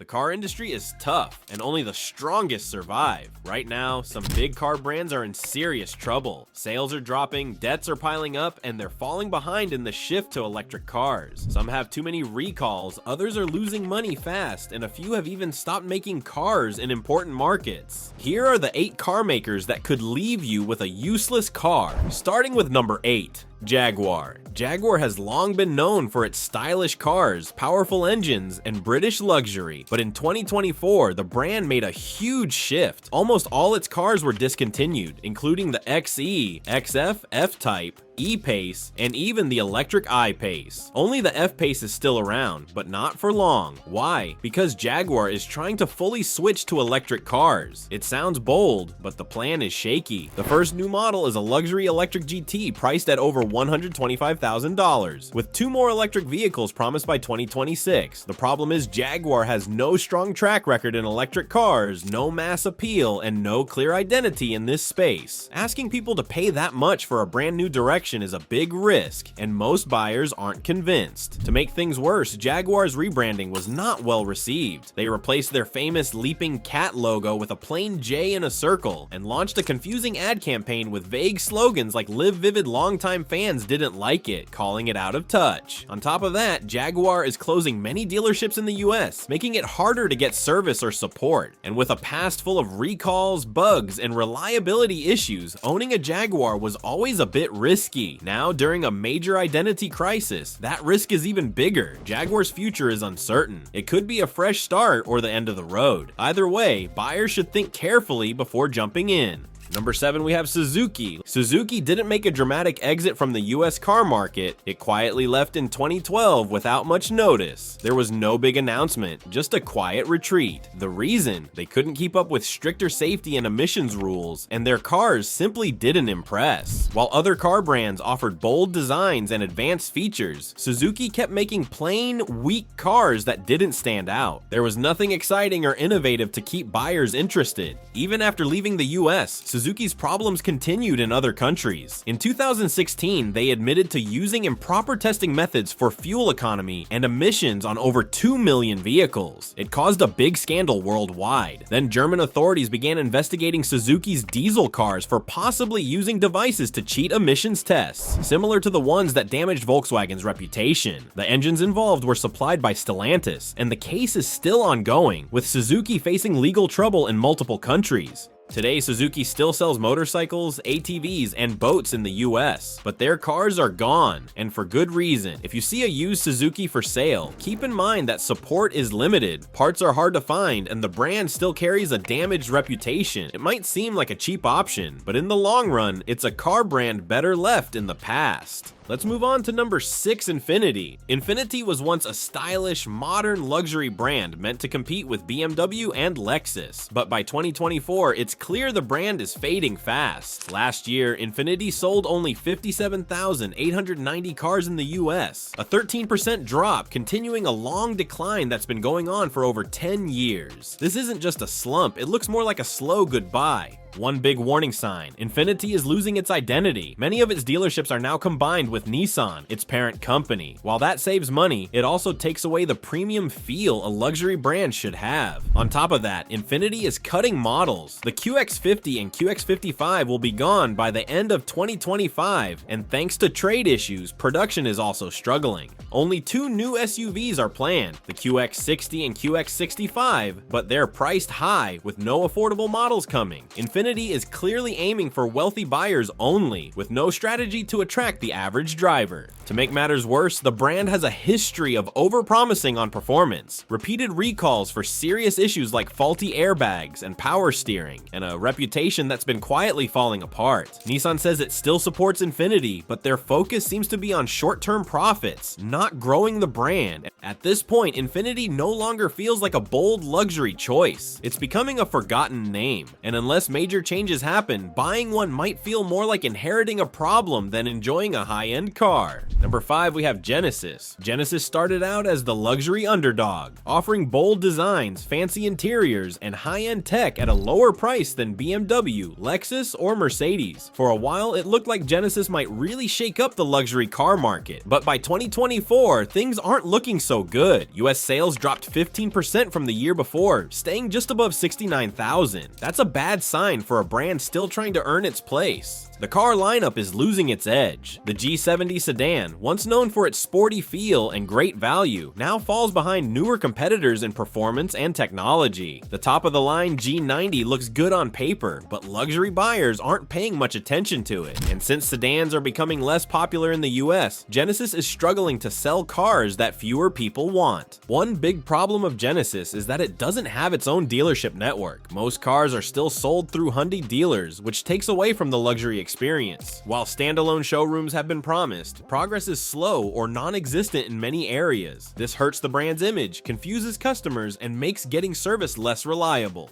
car industry is tough, and only the strongest survive. Right now, some big car brands are in serious trouble. Sales are dropping, debts are piling up, and they're falling behind in the shift to electric cars. Some have too many recalls, others are losing money fast, and a few have even stopped making cars in important markets. Here are the 8 car makers that could leave you with a useless car. Starting with number 8. Jaguar. Jaguar has long been known for its stylish cars, powerful engines, and British luxury, but in 2024, the brand made a huge shift. Almost all its cars were discontinued, including the XE, XF, F-Type, E-Pace, and even the electric I-Pace. Only the F-Pace is still around, but not for long. Why? Because Jaguar is trying to fully switch to electric cars. It sounds bold, but the plan is shaky. The first new model is a luxury electric GT priced at over $125,000, with 2 more electric vehicles promised by 2026. The problem is Jaguar has no strong track record in electric cars, no mass appeal, and no clear identity in this space. Asking people to pay that much for a brand new direction is a big risk, and most buyers aren't convinced. To make things worse, Jaguar's rebranding was not well received. They replaced their famous leaping cat logo with a plain J in a circle, and launched a confusing ad campaign with vague slogans like "Live Vivid." Longtime fans didn't like it, calling it out of touch. On top of that, Jaguar is closing many dealerships in the US, making it harder to get service or support. And with a past full of recalls, bugs, and reliability issues, owning a Jaguar was always a bit risky. Now, during a major identity crisis, that risk is even bigger. Jaguar's future is uncertain. It could be a fresh start or the end of the road. Either way, buyers should think carefully before jumping in. Number 7, we have Suzuki. Suzuki didn't make a dramatic exit from the US car market. It quietly left in 2012 without much notice. There was no big announcement, just a quiet retreat. The reason? They couldn't keep up with stricter safety and emissions rules, and their cars simply didn't impress. While other car brands offered bold designs and advanced features, Suzuki kept making plain, weak cars that didn't stand out. There was nothing exciting or innovative to keep buyers interested. Even after leaving the US, Suzuki's problems continued in other countries. In 2016, they admitted to using improper testing methods for fuel economy and emissions on over 2 million vehicles. It caused a big scandal worldwide. Then German authorities began investigating Suzuki's diesel cars for possibly using devices to cheat emissions tests, similar to the ones that damaged Volkswagen's reputation. The engines involved were supplied by Stellantis, and the case is still ongoing, with Suzuki facing legal trouble in multiple countries. Today, Suzuki still sells motorcycles, ATVs, and boats in the US, but their cars are gone, and for good reason. If you see a used Suzuki for sale, keep in mind that support is limited, parts are hard to find, and the brand still carries a damaged reputation. It might seem like a cheap option, but in the long run, it's a car brand better left in the past. Let's move on to number 6, Infiniti. Infiniti was once a stylish, modern luxury brand meant to compete with BMW and Lexus, but by 2024, it's clear the brand is fading fast. Last year, Infiniti sold only 57,890 cars in the US, a 13% drop, continuing a long decline that's been going on for over 10 years. This isn't just a slump, it looks more like a slow goodbye. One big warning sign: Infiniti is losing its identity. Many of its dealerships are now combined with Nissan, its parent company. While that saves money, it also takes away the premium feel a luxury brand should have. On top of that, Infiniti is cutting models. The QX50 and QX55 will be gone by the end of 2025, and thanks to trade issues, production is also struggling. Only 2 new SUVs are planned, the QX60 and QX65, but they're priced high with no affordable models coming. Infiniti is clearly aiming for wealthy buyers only, with no strategy to attract the average driver. To make matters worse, the brand has a history of overpromising on performance, repeated recalls for serious issues like faulty airbags and power steering, and a reputation that's been quietly falling apart. Nissan says it still supports Infiniti, but their focus seems to be on short-term profits, not growing the brand. At this point, Infiniti no longer feels like a bold luxury choice. It's becoming a forgotten name, and unless major changes happen, buying one might feel more like inheriting a problem than enjoying a high-end car. Number 5, we have Genesis. Genesis started out as the luxury underdog, offering bold designs, fancy interiors, and high-end tech at a lower price than BMW, Lexus, or Mercedes. For a while, it looked like Genesis might really shake up the luxury car market, but by 2024, things aren't looking so good. US sales dropped 15% from the year before, staying just above 69,000. That's a bad sign for a brand still trying to earn its place. The car lineup is losing its edge. The G70 sedan, once known for its sporty feel and great value, now falls behind newer competitors in performance and technology. The top-of-the-line G90 looks good on paper, but luxury buyers aren't paying much attention to it. And since sedans are becoming less popular in the US, Genesis is struggling to sell cars that fewer people want. One big problem of Genesis is that it doesn't have its own dealership network. Most cars are still sold through Hyundai dealers, which takes away from the luxury experience. While standalone showrooms have been promised, progress is slow or non-existent in many areas. This hurts the brand's image, confuses customers, and makes getting service less reliable.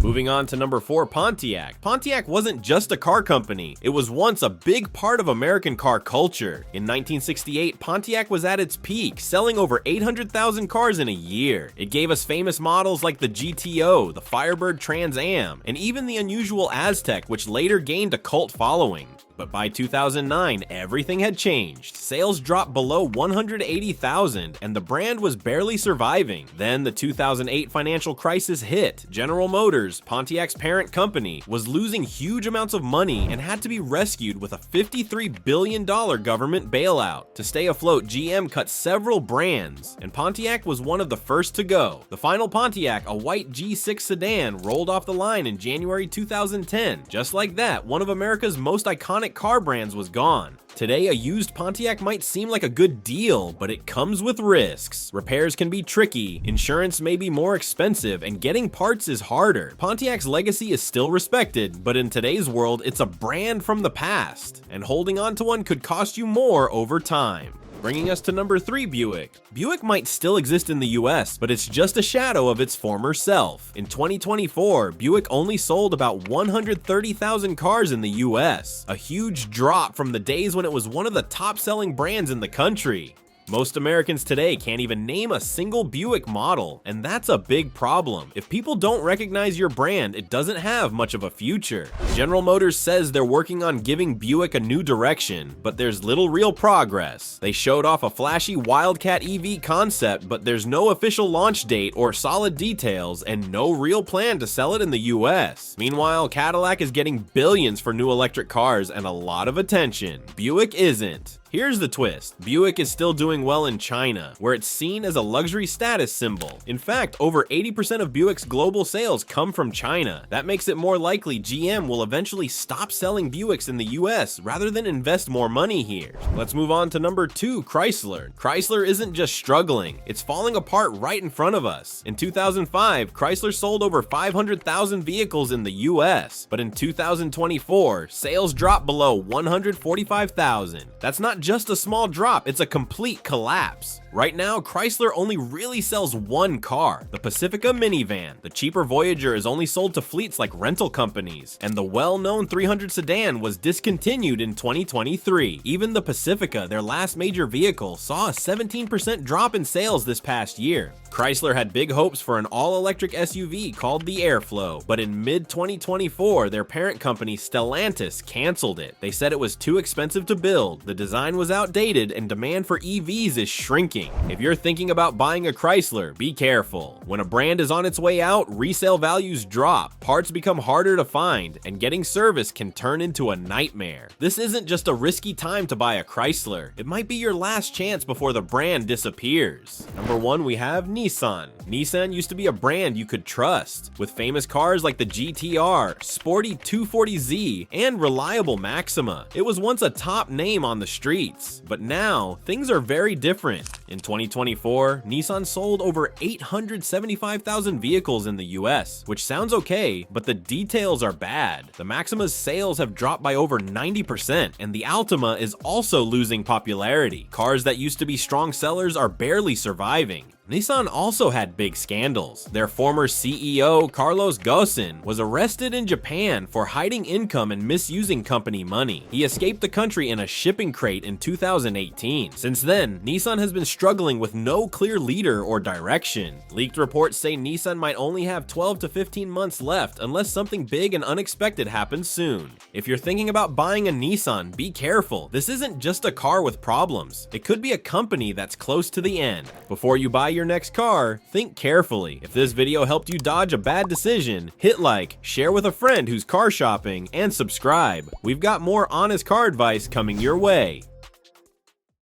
Moving on to number 4, Pontiac. Pontiac wasn't just a car company, it was once a big part of American car culture. In 1968, Pontiac was at its peak, selling over 800,000 cars in a year. It gave us famous models like the GTO, the Firebird Trans Am, and even the unusual Aztek, which later gained a cult following. But by 2009, everything had changed. Sales dropped below 180,000, and the brand was barely surviving. Then the 2008 financial crisis hit. General Motors, Pontiac's parent company, was losing huge amounts of money and had to be rescued with a $53 billion government bailout. To stay afloat, GM cut several brands, and Pontiac was one of the first to go. The final Pontiac, a white G6 sedan, rolled off the line in January 2010. Just like that, one of America's most iconic car brands was gone. Today, a used Pontiac might seem like a good deal, but it comes with risks. Repairs can be tricky, insurance may be more expensive, and getting parts is harder. Pontiac's legacy is still respected, but in today's world, it's a brand from the past, and holding on to one could cost you more over time. Bringing us to number 3, Buick. Buick might still exist in the US, but it's just a shadow of its former self. In 2024, Buick only sold about 130,000 cars in the US, a huge drop from the days when it was one of the top-selling brands in the country. Most Americans today can't even name a single Buick model, and that's a big problem. If people don't recognize your brand, it doesn't have much of a future. General Motors says they're working on giving Buick a new direction, but there's little real progress. They showed off a flashy Wildcat EV concept, but there's no official launch date or solid details, and no real plan to sell it in the US. Meanwhile, Cadillac is getting billions for new electric cars and a lot of attention. Buick isn't. Here's the twist. Buick is still doing well in China, where it's seen as a luxury status symbol. In fact, over 80% of Buick's global sales come from China. That makes it more likely GM will eventually stop selling Buicks in the US rather than invest more money here. Let's move on to number 2, Chrysler. Chrysler isn't just struggling, it's falling apart right in front of us. In 2005, Chrysler sold over 500,000 vehicles in the US, but in 2024, sales dropped below 145,000. That's not just a small drop, it's a complete collapse. Right now, Chrysler only really sells one car, the Pacifica minivan. The cheaper Voyager is only sold to fleets like rental companies, and the well-known 300 sedan was discontinued in 2023. Even the Pacifica, their last major vehicle, saw a 17% drop in sales this past year. Chrysler had big hopes for an all-electric SUV called the Airflow, but in mid-2024, their parent company Stellantis canceled it. They said it was too expensive to build, the design was outdated, and demand for EVs is shrinking. If you're thinking about buying a Chrysler, be careful. When a brand is on its way out, resale values drop, parts become harder to find, and getting service can turn into a nightmare. This isn't just a risky time to buy a Chrysler, it might be your last chance before the brand disappears. Number 1, we have Nissan. Nissan used to be a brand you could trust, with famous cars like the GTR, sporty 240Z, and reliable Maxima. It was once a top name on the streets, but now things are very different. In 2024, Nissan sold over 875,000 vehicles in the US, which sounds okay, but the details are bad. The Maxima's sales have dropped by over 90%, and the Altima is also losing popularity. Cars that used to be strong sellers are barely surviving. Nissan also had big scandals. Their former CEO, Carlos Ghosn, was arrested in Japan for hiding income and misusing company money. He escaped the country in a shipping crate in 2018. Since then, Nissan has been struggling with no clear leader or direction. Leaked reports say Nissan might only have 12 to 15 months left unless something big and unexpected happens soon. If you're thinking about buying a Nissan, be careful. This isn't just a car with problems. It could be a company that's close to the end. Before you buy your next car, think carefully. If this video helped you dodge a bad decision, hit like, share with a friend who's car shopping, and subscribe. We've got more honest car advice coming your way.